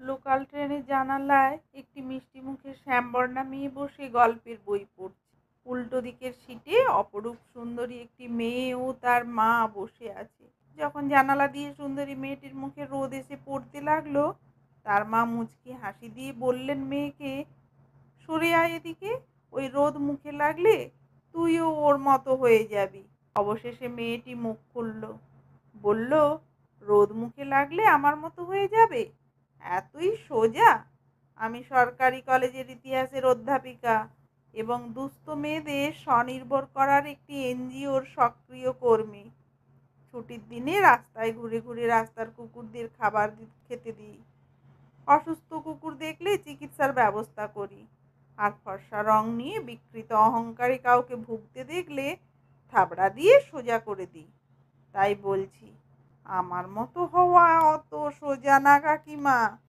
Local ট্রেনের জানালায় একটি মিষ্টি মুখের শ্যামবর্ণা মেয়ে বসে গল্পের বই পড়ছে। উল্টো দিকের সিটে অপরূপ সুন্দরী একটি মেয়ে ও তার মা বসে আছে। যখন জানালা দিয়ে সুন্দরী মেয়েটির মুখে রোদ এসে পড়তে লাগলো, তার মা মুচকি হাসি দিয়ে বললেন মেয়েকে, সরে আয় এদিকে, ওই রোদ মুখে লাগলে তুইও ওর মতো হয়ে যাবি। অবশেষে মেয়েটি মুখ খুলল, বলল, রোদ মুখে লাগলে আমার মতো হয়ে যাবে? এতই সোজা? আমি সরকারি কলেজের ইতিহাসের অধ্যাপিকা এবং দুস্থ মেয়েদের স্বনির্ভর করার একটি এনজিওর সক্রিয় কর্মী। ছুটির দিনে রাস্তায় ঘুরে ঘুরে রাস্তার কুকুরদের খাবার খেতে দিই। অসুস্থ কুকুর দেখলে চিকিৎসার ব্যবস্থা করি। আর ফর্সা রং নিয়ে বিকৃত অহংকারী কাউকে ভুগতে দেখলে থাবড়া দিয়ে সোজা করে দিই। তাই বলছি, আমার মতো হওয়া অত সোজা না কাকিমা।